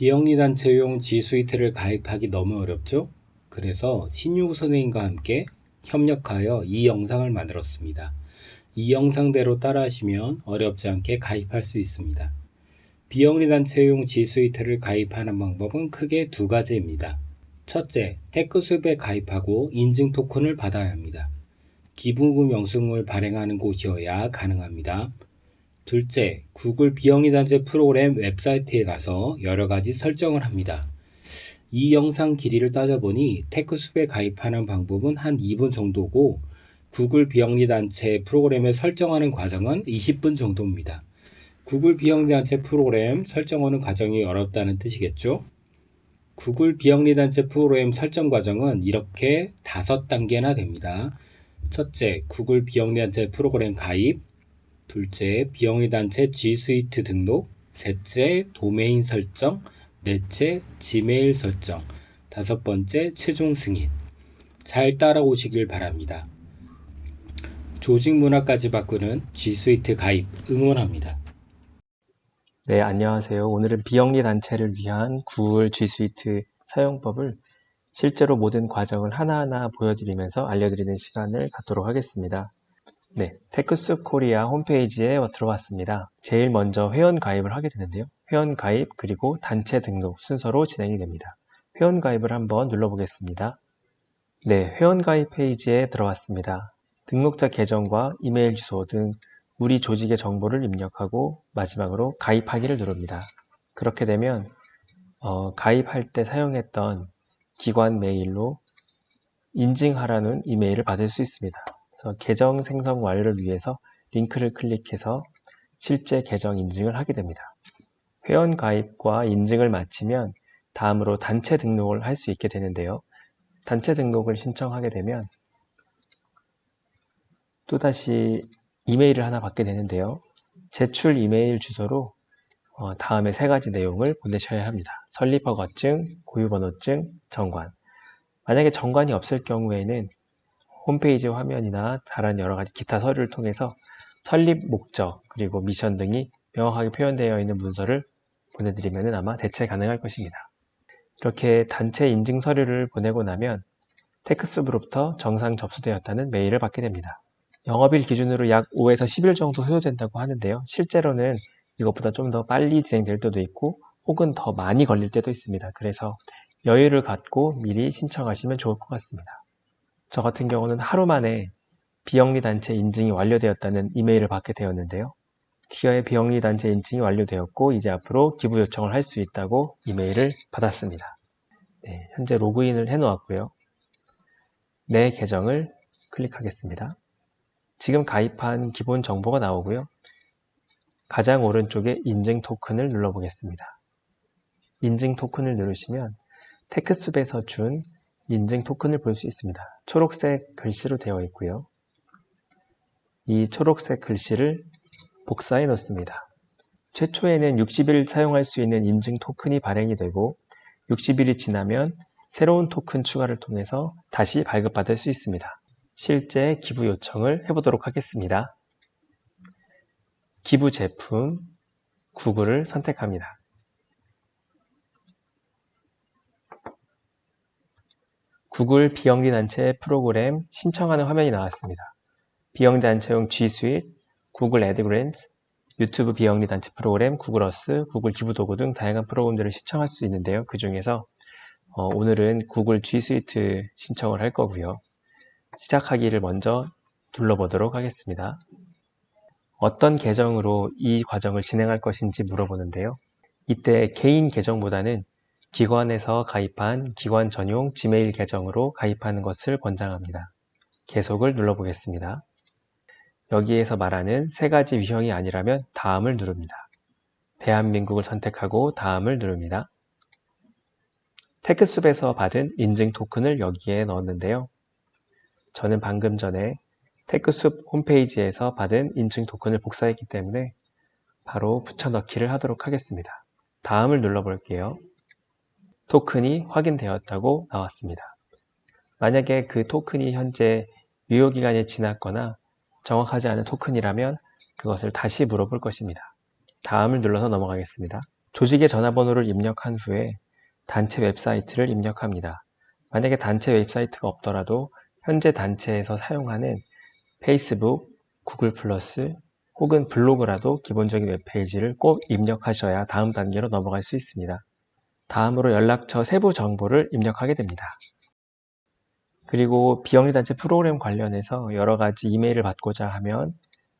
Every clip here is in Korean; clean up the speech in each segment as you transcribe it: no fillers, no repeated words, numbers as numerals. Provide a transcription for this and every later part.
비영리단체용 G수이트를 가입하기 너무 어렵죠? 그래서 신유 선생님과 함께 협력하여 이 영상을 만들었습니다. 이 영상대로 따라하시면 어렵지 않게 가입할 수 있습니다. 비영리단체용 G수이트를 가입하는 방법은 크게 두 가지입니다. 첫째, 테크숲에 가입하고 인증 토큰을 받아야 합니다. 기부금 영수증을 발행하는 곳이어야 가능합니다. 둘째, 구글 비영리단체 프로그램 웹사이트에 가서 여러가지 설정을 합니다. 이 영상 길이를 따져보니 테크숲에 가입하는 방법은 한 2분 정도고 구글 비영리단체 프로그램을 설정하는 과정은 20분 정도입니다. 구글 비영리단체 프로그램 설정하는 과정이 어렵다는 뜻이겠죠? 구글 비영리단체 프로그램 설정 과정은 이렇게 5단계나 됩니다. 첫째, 구글 비영리단체 프로그램 가입. 둘째, 비영리단체 G수이트 등록. 셋째, 도메인 설정. 넷째, 지메일 설정. 다섯 번째, 최종 승인. 잘 따라오시길 바랍니다. 조직 문화까지 바꾸는 G수이트 가입 응원합니다. 네, 안녕하세요. 오늘은 비영리 단체를 위한 구글 G수이트 사용법을 실제로 모든 과정을 하나하나 보여드리면서 알려드리는 시간을 갖도록 하겠습니다. 네, 테크숲 코리아 홈페이지에 들어왔습니다. 제일 먼저 회원 가입을 하게 되는데요. 회원 가입 그리고 단체 등록 순서로 진행이 됩니다. 회원 가입을 한번 눌러보겠습니다. 네, 회원 가입 페이지에 들어왔습니다. 등록자 계정과 이메일 주소 등 우리 조직의 정보를 입력하고 마지막으로 가입하기를 누릅니다. 그렇게 되면 가입할 때 사용했던 기관 메일로 인증하라는 이메일을 받을 수 있습니다. 그래서 계정 생성 완료를 위해서 링크를 클릭해서 실제 계정 인증을 하게 됩니다. 회원 가입과 인증을 마치면 다음으로 단체 등록을 할 수 있게 되는데요. 단체 등록을 신청하게 되면 또다시 이메일을 하나 받게 되는데요. 제출 이메일 주소로 다음에 3가지 내용을 보내셔야 합니다. 설립허가증, 고유번호증, 정관. 만약에 정관이 없을 경우에는 홈페이지 화면이나 다른 여러가지 기타 서류를 통해서 설립 목적 그리고 미션 등이 명확하게 표현되어 있는 문서를 보내드리면 아마 대체 가능할 것입니다. 이렇게 단체 인증 서류를 보내고 나면 테크숲으로부터 정상 접수되었다는 메일을 받게 됩니다. 영업일 기준으로 약 5에서 10일 정도 소요된다고 하는데요. 실제로는 이것보다 좀 더 빨리 진행될 때도 있고 혹은 더 많이 걸릴 때도 있습니다. 그래서 여유를 갖고 미리 신청하시면 좋을 것 같습니다. 저 같은 경우는 하루 만에 비영리단체 인증이 완료되었다는 이메일을 받게 되었는데요. 기어의 비영리단체 인증이 완료되었고 이제 앞으로 기부 요청을 할 수 있다고 이메일을 받았습니다. 네, 현재 로그인을 해 놓았고요. 내 계정을 클릭하겠습니다. 지금 가입한 기본 정보가 나오고요. 가장 오른쪽에 인증 토큰을 눌러보겠습니다. 인증 토큰을 누르시면 테크숲에서 준 인증 토큰을 볼 수 있습니다. 초록색 글씨로 되어 있고요. 이 초록색 글씨를 복사해 놓습니다. 최초에는 60일 사용할 수 있는 인증 토큰이 발행이 되고 60일이 지나면 새로운 토큰 추가를 통해서 다시 발급받을 수 있습니다. 실제 기부 요청을 해보도록 하겠습니다. 기부 제품, 구글을 선택합니다. 구글 비영리단체 프로그램 신청하는 화면이 나왔습니다. 비영리단체용 G수이트, 구글 애드그랜트, 유튜브 비영리단체 프로그램, 구글어스, 구글 기부도구 등 다양한 프로그램들을 신청할 수 있는데요. 그 중에서 오늘은 구글 G수이트 신청을 할 거고요. 시작하기를 먼저 눌러보도록 하겠습니다. 어떤 계정으로 이 과정을 진행할 것인지 물어보는데요. 이때 개인 계정보다는 기관에서 가입한 기관 전용 지메일 계정으로 가입하는 것을 권장합니다. 계속을 눌러보겠습니다. 여기에서 말하는 3가지 유형이 아니라면 다음을 누릅니다. 대한민국을 선택하고 다음을 누릅니다. 테크숲에서 받은 인증 토큰을 여기에 넣었는데요. 저는 방금 전에 테크숲 홈페이지에서 받은 인증 토큰을 복사했기 때문에 바로 붙여넣기를 하도록 하겠습니다. 다음을 눌러볼게요. 토큰이 확인되었다고 나왔습니다. 만약에 그 토큰이 현재 유효기간이 지났거나 정확하지 않은 토큰이라면 그것을 다시 물어볼 것입니다. 다음을 눌러서 넘어가겠습니다. 조직의 전화번호를 입력한 후에 단체 웹사이트를 입력합니다. 만약에 단체 웹사이트가 없더라도 현재 단체에서 사용하는 페이스북, 구글 플러스 혹은 블로그라도 기본적인 웹페이지를 꼭 입력하셔야 다음 단계로 넘어갈 수 있습니다. 다음으로 연락처 세부 정보를 입력하게 됩니다. 그리고 비영리단체 프로그램 관련해서 여러 가지 이메일을 받고자 하면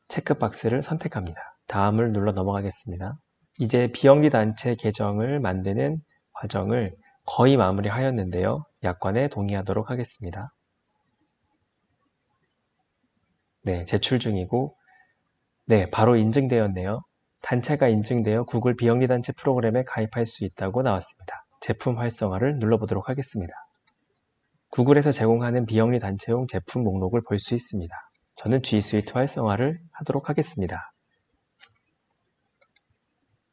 체크박스를 선택합니다. 다음을 눌러 넘어가겠습니다. 이제 비영리단체 계정을 만드는 과정을 거의 마무리하였는데요. 약관에 동의하도록 하겠습니다. 네, 제출 중이고, 네, 바로 인증되었네요. 단체가 인증되어 구글 비영리단체 프로그램에 가입할 수 있다고 나왔습니다. 제품 활성화를 눌러보도록 하겠습니다. 구글에서 제공하는 비영리 단체용 제품 목록을 볼 수 있습니다. 저는 G Suite 활성화를 하도록 하겠습니다.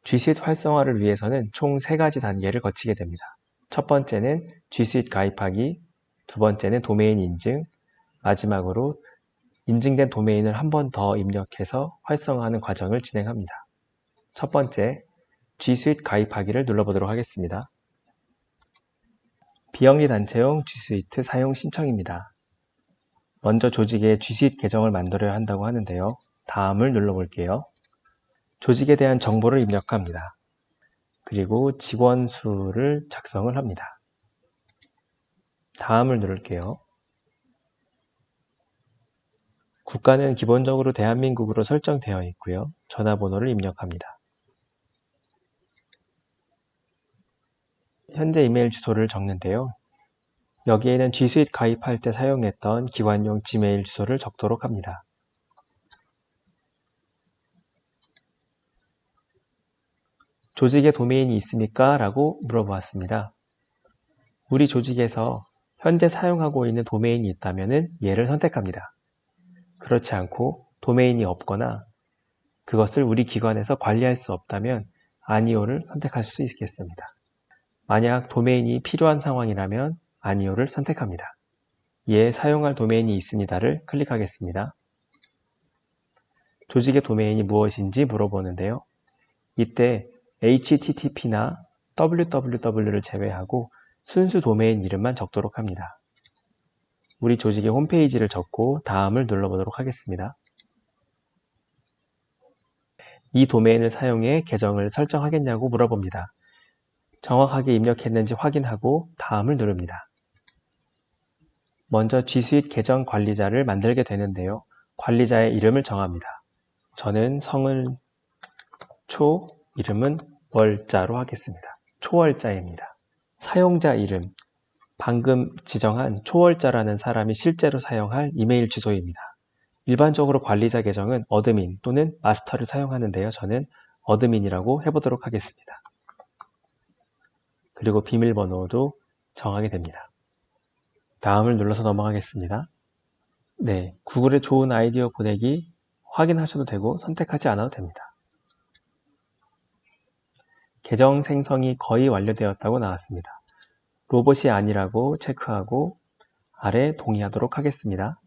G Suite 활성화를 위해서는 총 3가지 단계를 거치게 됩니다. 첫 번째는 G Suite 가입하기, 두 번째는 도메인 인증, 마지막으로 인증된 도메인을 한 번 더 입력해서 활성화하는 과정을 진행합니다. 첫 번째, G Suite 가입하기를 눌러보도록 하겠습니다. 비영리 단체용 G Suite 사용 신청입니다. 먼저 조직에 G Suite 계정을 만들어야 한다고 하는데요. 다음을 눌러볼게요. 조직에 대한 정보를 입력합니다. 그리고 직원 수를 작성을 합니다. 다음을 누를게요. 국가는 기본적으로 대한민국으로 설정되어 있고요. 전화번호를 입력합니다. 현재 이메일 주소를 적는데요. 여기에는 G Suite 가입할 때 사용했던 기관용 지메일 주소를 적도록 합니다. 조직에 도메인이 있습니까? 라고 물어보았습니다. 우리 조직에서 현재 사용하고 있는 도메인이 있다면 얘를 선택합니다. 그렇지 않고 도메인이 없거나 그것을 우리 기관에서 관리할 수 없다면 아니오를 선택할 수 있겠습니다. 만약 도메인이 필요한 상황이라면 아니오를 선택합니다. 이에 사용할 도메인이 있습니다를 클릭하겠습니다. 조직의 도메인이 무엇인지 물어보는데요. 이때 HTTP나 www를 제외하고 순수 도메인 이름만 적도록 합니다. 우리 조직의 홈페이지를 적고 다음을 눌러보도록 하겠습니다. 이 도메인을 사용해 계정을 설정하겠냐고 물어봅니다. 정확하게 입력했는지 확인하고 다음을 누릅니다. 먼저 G Suite 계정 관리자를 만들게 되는데요. 관리자의 이름을 정합니다. 저는 성을 이름은 월자로 하겠습니다. 초월자입니다. 사용자 이름, 방금 지정한 초월자라는 사람이 실제로 사용할 이메일 주소입니다. 일반적으로 관리자 계정은 어드민 또는 마스터를 사용하는데요. 저는 어드민이라고 해보도록 하겠습니다. 그리고 비밀번호도 정하게 됩니다. 다음을 눌러서 넘어가겠습니다. 네, 구글의 좋은 아이디어 보내기 확인하셔도 되고 선택하지 않아도 됩니다. 계정 생성이 거의 완료되었다고 나왔습니다. 로봇이 아니라고 체크하고 아래 동의하도록 하겠습니다.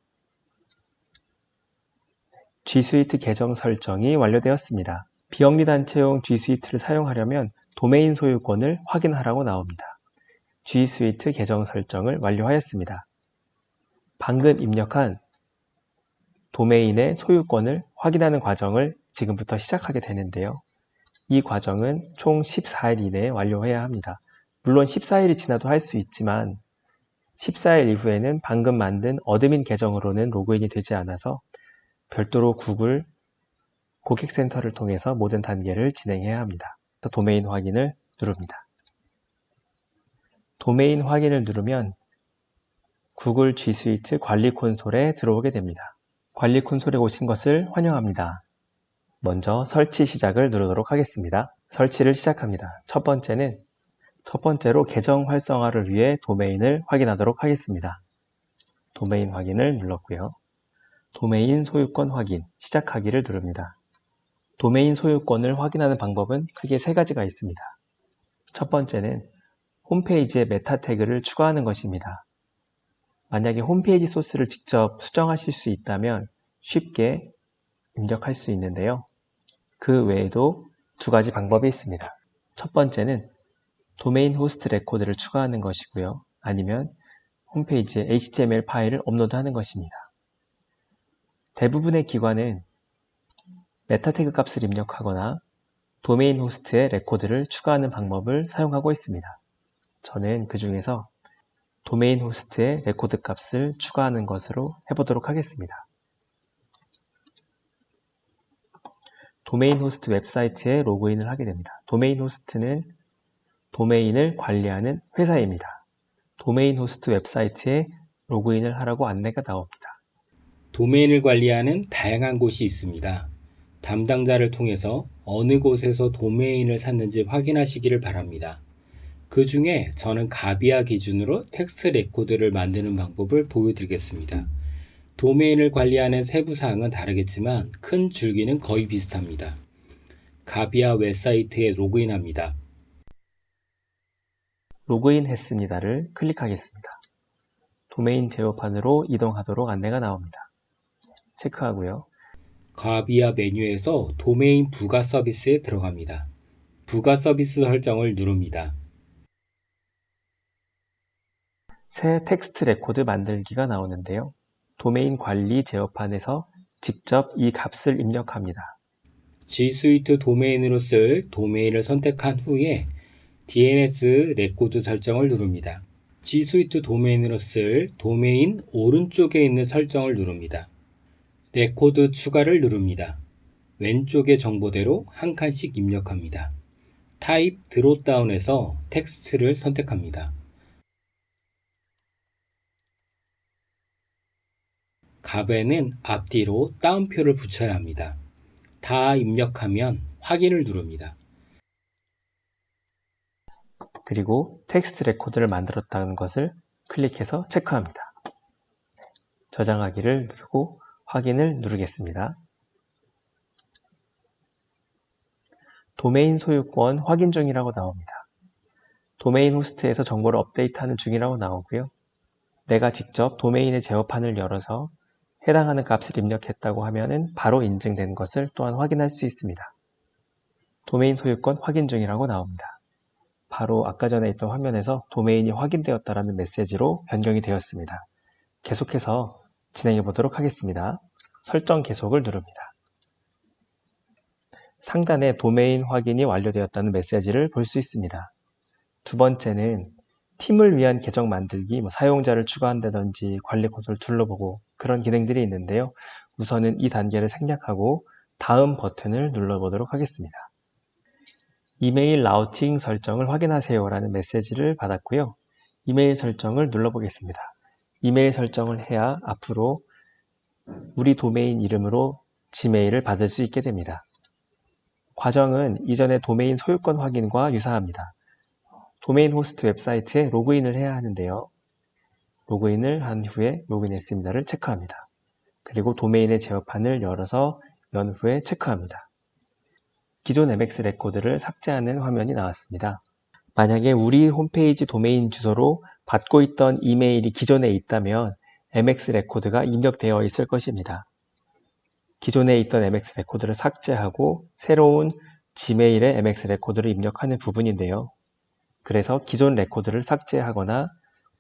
G Suite 계정 설정이 완료되었습니다. 비영리 단체용 G Suite를 사용하려면 도메인 소유권을 확인하라고 나옵니다. G Suite 계정 설정을 완료하였습니다. 방금 입력한 도메인의 소유권을 확인하는 과정을 지금부터 시작하게 되는데요. 이 과정은 총 14일 이내에 완료해야 합니다. 물론 14일이 지나도 할 수 있지만 14일 이후에는 방금 만든 어드민 계정으로는 로그인이 되지 않아서 별도로 구글 고객센터를 통해서 모든 단계를 진행해야 합니다. 도메인 확인을 누릅니다. 도메인 확인을 누르면 구글 G Suite 관리 콘솔에 들어오게 됩니다. 관리 콘솔에 오신 것을 환영합니다. 먼저 설치 시작을 누르도록 하겠습니다. 설치를 시작합니다. 첫 번째로 계정 활성화를 위해 도메인을 확인하도록 하겠습니다. 도메인 확인을 눌렀고요. 도메인 소유권 확인, 시작하기를 누릅니다. 도메인 소유권을 확인하는 방법은 크게 3가지가 있습니다. 첫 번째는 홈페이지에 메타 태그를 추가하는 것입니다. 만약에 홈페이지 소스를 직접 수정하실 수 있다면 쉽게 입력할 수 있는데요. 그 외에도 2가지 방법이 있습니다. 첫 번째는 도메인 호스트 레코드를 추가하는 것이고요. 아니면 홈페이지에 HTML 파일을 업로드하는 것입니다. 대부분의 기관은 메타 태그 값을 입력하거나 도메인 호스트에 레코드를 추가하는 방법을 사용하고 있습니다. 저는 그 중에서 도메인 호스트에 레코드 값을 추가하는 것으로 해보도록 하겠습니다. 도메인 호스트 웹사이트에 로그인을 하게 됩니다. 도메인 호스트는 도메인을 관리하는 회사입니다. 도메인 호스트 웹사이트에 로그인을 하라고 안내가 나옵니다. 도메인을 관리하는 다양한 곳이 있습니다. 담당자를 통해서 어느 곳에서 도메인을 샀는지 확인하시기를 바랍니다. 그 중에 저는 가비아 기준으로 텍스트 레코드를 만드는 방법을 보여드리겠습니다. 도메인을 관리하는 세부 사항은 다르겠지만 큰 줄기는 거의 비슷합니다. 가비아 웹사이트에 로그인합니다. 로그인 했습니다를 클릭하겠습니다. 도메인 제어판으로 이동하도록 안내가 나옵니다. 체크하고요. 가비아 메뉴에서 도메인 부가 서비스에 들어갑니다. 부가 서비스 설정을 누릅니다. 새 텍스트 레코드 만들기가 나오는데요. 도메인 관리 제어판에서 직접 이 값을 입력합니다. G 스위트 도메인으로 쓸 도메인을 선택한 후에 DNS 레코드 설정을 누릅니다. G 스위트 도메인으로 쓸 도메인 오른쪽에 있는 설정을 누릅니다. 레코드 추가를 누릅니다. 왼쪽의 정보대로 한 칸씩 입력합니다. 타입 드롭다운에서 텍스트를 선택합니다. 값에는 앞뒤로 따옴표를 붙여야 합니다. 다 입력하면 확인을 누릅니다. 그리고 텍스트 레코드를 만들었다는 것을 클릭해서 체크합니다. 저장하기를 누르고 확인을 누르겠습니다. 도메인 소유권 확인 중이라고 나옵니다. 도메인 호스트에서 정보를 업데이트하는 중이라고 나오고요. 내가 직접 도메인의 제어판을 열어서 해당하는 값을 입력했다고 하면은 바로 인증된 것을 또한 확인할 수 있습니다. 도메인 소유권 확인 중이라고 나옵니다. 바로 아까 전에 있던 화면에서 도메인이 확인되었다라는 메시지로 변경이 되었습니다. 계속해서 진행해 보도록 하겠습니다. 설정 계속을 누릅니다. 상단에 도메인 확인이 완료되었다는 메시지를 볼 수 있습니다. 두 번째는 팀을 위한 계정 만들기, 사용자를 추가한다든지 관리 콘솔 둘러보고 그런 기능들이 있는데요. 우선은 이 단계를 생략하고 다음 버튼을 눌러보도록 하겠습니다. 이메일 라우팅 설정을 확인하세요 라는 메시지를 받았고요. 이메일 설정을 눌러보겠습니다. 이메일 설정을 해야 앞으로 우리 도메인 이름으로 지메일을 받을 수 있게 됩니다. 과정은 이전의 도메인 소유권 확인과 유사합니다. 도메인 호스트 웹사이트에 로그인을 해야 하는데요. 로그인을 한 후에 로그인했습니다를 체크합니다. 그리고 도메인의 제어판을 열어서 연 후에 체크합니다. 기존 MX 레코드를 삭제하는 화면이 나왔습니다. 만약에 우리 홈페이지 도메인 주소로 받고 있던 이메일이 기존에 있다면 MX 레코드가 입력되어 있을 것입니다. 기존에 있던 MX 레코드를 삭제하고 새로운 지메일의 MX 레코드를 입력하는 부분인데요. 그래서 기존 레코드를 삭제하거나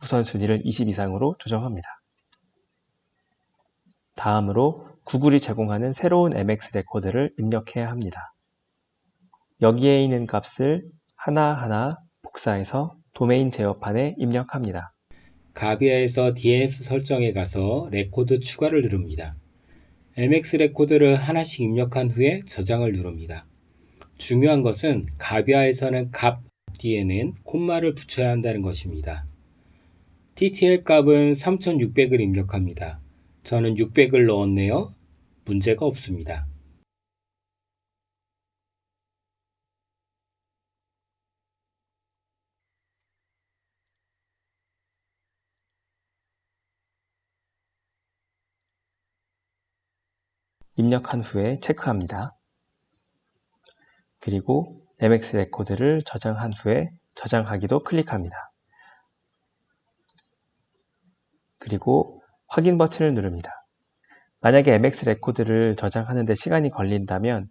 우선순위를 20 이상으로 조정합니다. 다음으로 구글이 제공하는 새로운 MX 레코드를 입력해야 합니다. 여기에 있는 값을 하나하나 복사해서 도메인 제어판에 입력합니다. 가비아에서 DNS 설정에 가서 레코드 추가를 누릅니다. MX 레코드를 하나씩 입력한 후에 저장을 누릅니다. 중요한 것은 가비아에서는 값 뒤에는 콤마를 붙여야 한다는 것입니다. TTL 값은 3600을 입력합니다. 저는 600을 넣었네요. 문제가 없습니다. 입력한 후에 체크합니다. 그리고 MX 레코드를 저장한 후에 저장하기도 클릭합니다. 그리고 확인 버튼을 누릅니다. 만약에 MX 레코드를 저장하는데 시간이 걸린다면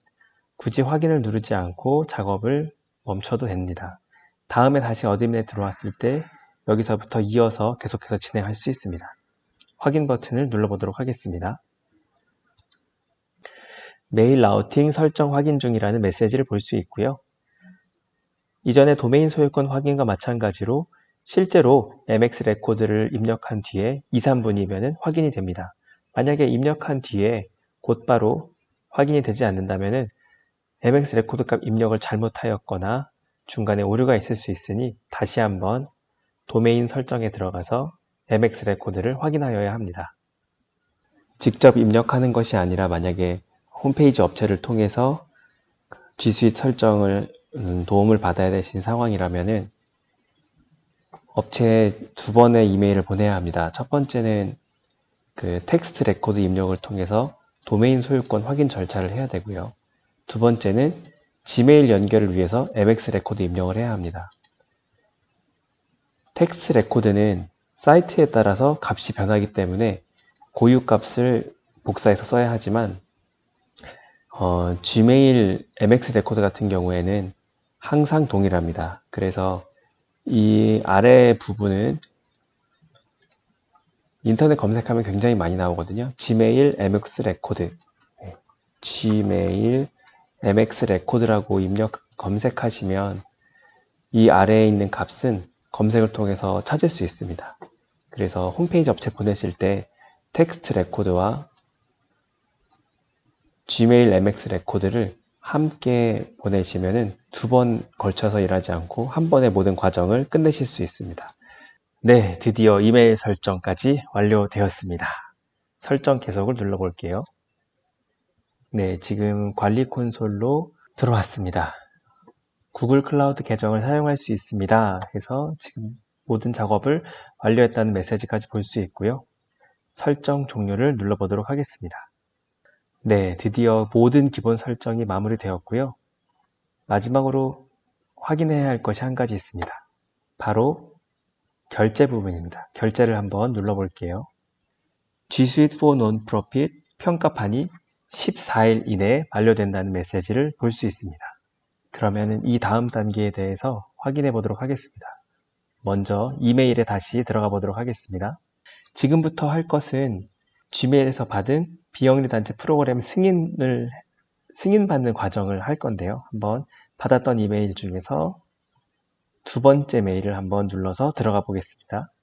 굳이 확인을 누르지 않고 작업을 멈춰도 됩니다. 다음에 다시 어드민에 들어왔을 때 여기서부터 이어서 계속해서 진행할 수 있습니다. 확인 버튼을 눌러보도록 하겠습니다. 메일 라우팅 설정 확인 중이라는 메시지를 볼 수 있고요. 이전에 도메인 소유권 확인과 마찬가지로 실제로 MX 레코드를 입력한 뒤에 2, 3분이면 확인이 됩니다. 만약에 입력한 뒤에 곧바로 확인이 되지 않는다면 MX 레코드 값 입력을 잘못하였거나 중간에 오류가 있을 수 있으니 다시 한번 도메인 설정에 들어가서 MX 레코드를 확인하여야 합니다. 직접 입력하는 것이 아니라 만약에 홈페이지 업체를 통해서 G Suite 설정을 도움을 받아야 되신 상황이라면 업체에 2번의 이메일을 보내야 합니다. 첫 번째는 그 텍스트 레코드 입력을 통해서 도메인 소유권 확인 절차를 해야 되고요. 두 번째는 지메일 연결을 위해서 MX 레코드 입력을 해야 합니다. 텍스트 레코드는 사이트에 따라서 값이 변하기 때문에 고유 값을 복사해서 써야 하지만 Gmail MX 레코드 같은 경우에는 항상 동일합니다. 그래서 이 아래 부분은 인터넷 검색하면 굉장히 많이 나오거든요. Gmail MX 레코드, Gmail MX 레코드라고 검색하시면 이 아래에 있는 값은 검색을 통해서 찾을 수 있습니다. 그래서 홈페이지 업체 보내실 때 텍스트 레코드와 Gmail MX 레코드를 함께 보내시면 2번 걸쳐서 일하지 않고 한 번에 모든 과정을 끝내실 수 있습니다. 네, 드디어 이메일 설정까지 완료되었습니다. 설정 계속을 눌러볼게요. 네, 지금 관리 콘솔로 들어왔습니다. 구글 클라우드 계정을 사용할 수 있습니다. 해서 지금 모든 작업을 완료했다는 메시지까지 볼 수 있고요. 설정 종료를 눌러보도록 하겠습니다. 네, 드디어 모든 기본 설정이 마무리되었고요. 마지막으로 확인해야 할 것이 한 가지 있습니다. 바로 결제 부분입니다. 결제를 한번 눌러볼게요. G Suite for Non-Profit 평가판이 14일 이내에 만료된다는 메시지를 볼 수 있습니다. 그러면 이 다음 단계에 대해서 확인해 보도록 하겠습니다. 먼저 이메일에 다시 들어가 보도록 하겠습니다. 지금부터 할 것은 Gmail에서 받은 비영리단체 프로그램 승인받는 과정을 할 건데요. 한번 받았던 이메일 중에서 2번째 메일을 한번 눌러서 들어가 보겠습니다.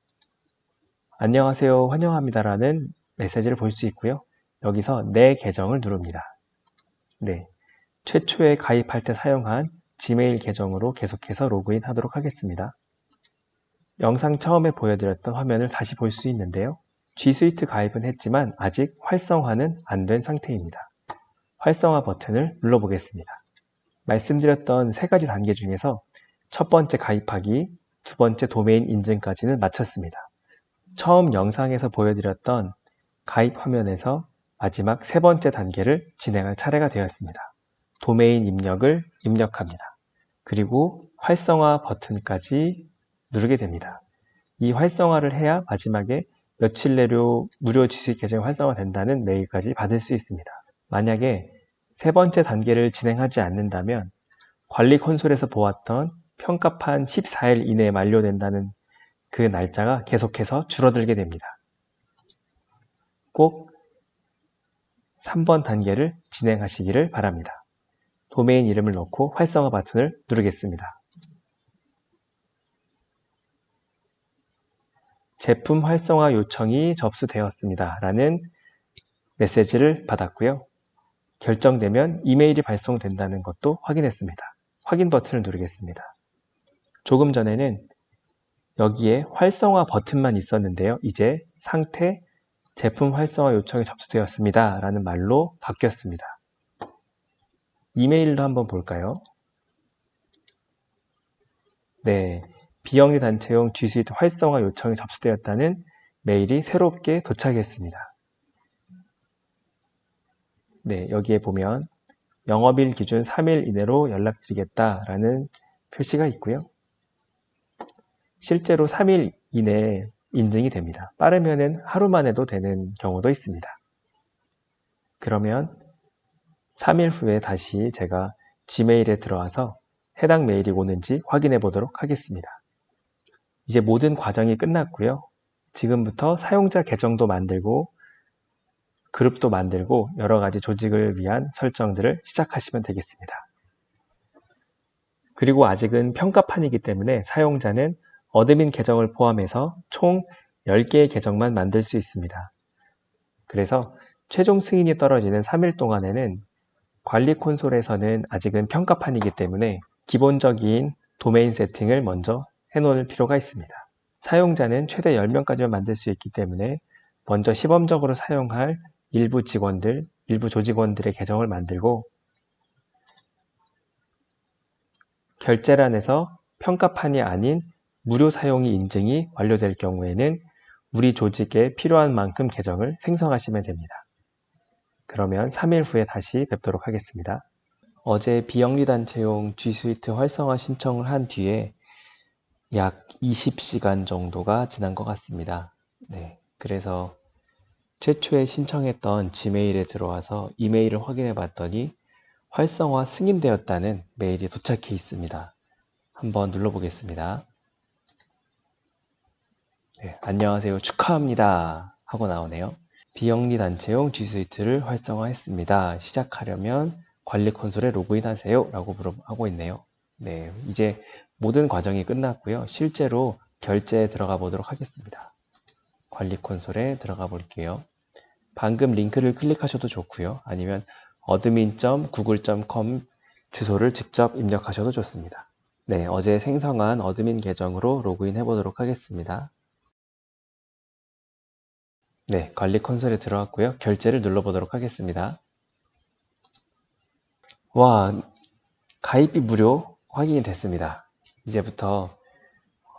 안녕하세요, 환영합니다라는 메시지를 볼 수 있고요. 여기서 내 계정을 누릅니다. 네, 최초에 가입할 때 사용한 지메일 계정으로 계속해서 로그인 하도록 하겠습니다. 영상 처음에 보여드렸던 화면을 다시 볼 수 있는데요. G Suite 가입은 했지만 아직 활성화는 안 된 상태입니다. 활성화 버튼을 눌러보겠습니다. 말씀드렸던 3가지 단계 중에서 첫 번째 가입하기, 두 번째 도메인 인증까지는 마쳤습니다. 처음 영상에서 보여드렸던 가입 화면에서 마지막 3번째 단계를 진행할 차례가 되었습니다. 도메인 입력을 입력합니다. 그리고 활성화 버튼까지 누르게 됩니다. 이 활성화를 해야 마지막에 며칠 내로 무료 G Suite 계정이 활성화된다는 메일까지 받을 수 있습니다. 만약에 3번째 단계를 진행하지 않는다면 관리 콘솔에서 보았던 평가판 14일 이내에 만료된다는 그 날짜가 계속해서 줄어들게 됩니다. 꼭 3번 단계를 진행하시기를 바랍니다. 도메인 이름을 넣고 활성화 버튼을 누르겠습니다. 제품 활성화 요청이 접수되었습니다. 라는 메시지를 받았고요. 결정되면 이메일이 발송된다는 것도 확인했습니다. 확인 버튼을 누르겠습니다. 조금 전에는 여기에 활성화 버튼만 있었는데요. 이제 상태 제품 활성화 요청이 접수되었습니다. 라는 말로 바뀌었습니다. 이메일로 한번 볼까요? 네, 비영리 단체용 G Suite 활성화 요청이 접수되었다는 메일이 새롭게 도착했습니다. 네, 여기에 보면 영업일 기준 3일 이내로 연락드리겠다라는 표시가 있고요. 실제로 3일 이내에 인증이 됩니다. 빠르면은 하루만 해도 되는 경우도 있습니다. 그러면 3일 후에 다시 제가 지메일에 들어와서 해당 메일이 오는지 확인해 보도록 하겠습니다. 이제 모든 과정이 끝났고요. 지금부터 사용자 계정도 만들고 그룹도 만들고 여러 가지 조직을 위한 설정들을 시작하시면 되겠습니다. 그리고 아직은 평가판이기 때문에 사용자는 어드민 계정을 포함해서 총 10개의 계정만 만들 수 있습니다. 그래서 최종 승인이 떨어지는 3일 동안에는 관리 콘솔에서는 아직은 평가판이기 때문에 기본적인 도메인 세팅을 먼저 해놓을 필요가 있습니다. 사용자는 최대 10명까지만 만들 수 있기 때문에 먼저 시범적으로 사용할 일부 직원들, 일부 조직원들의 계정을 만들고 결제란에서 평가판이 아닌 무료 사용이 인증이 완료될 경우에는 우리 조직에 필요한 만큼 계정을 생성하시면 됩니다. 그러면 3일 후에 다시 뵙도록 하겠습니다. 어제 비영리단체용 G Suite 활성화 신청을 한 뒤에 약 20시간 정도가 지난 것 같습니다. 네, 그래서 최초에 신청했던 지메일에 들어와서 이메일을 확인해 봤더니 활성화 승인되었다는 메일이 도착해 있습니다. 한번 눌러보겠습니다. 네, 안녕하세요. 축하합니다. 하고 나오네요. 비영리단체용 G Suite를 활성화했습니다. 시작하려면 관리 콘솔에 로그인하세요. 라고 하고 있네요. 네, 이제 모든 과정이 끝났고요. 실제로 결제에 들어가 보도록 하겠습니다. 관리 콘솔에 들어가 볼게요. 방금 링크를 클릭하셔도 좋고요. 아니면 admin.google.com 주소를 직접 입력하셔도 좋습니다. 네, 어제 생성한 어드민 계정으로 로그인 해보도록 하겠습니다. 네, 관리 콘솔에 들어갔고요. 결제를 눌러보도록 하겠습니다. 와, 가입비 무료 확인이 됐습니다. 이제부터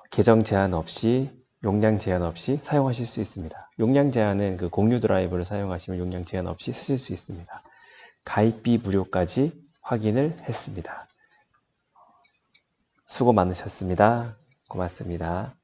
계정 제한 없이 용량 제한 없이 사용하실 수 있습니다. 용량 제한은 그 공유 드라이브를 사용하시면 용량 제한 없이 쓰실 수 있습니다. 가입비 무료까지 확인을 했습니다. 수고 많으셨습니다. 고맙습니다.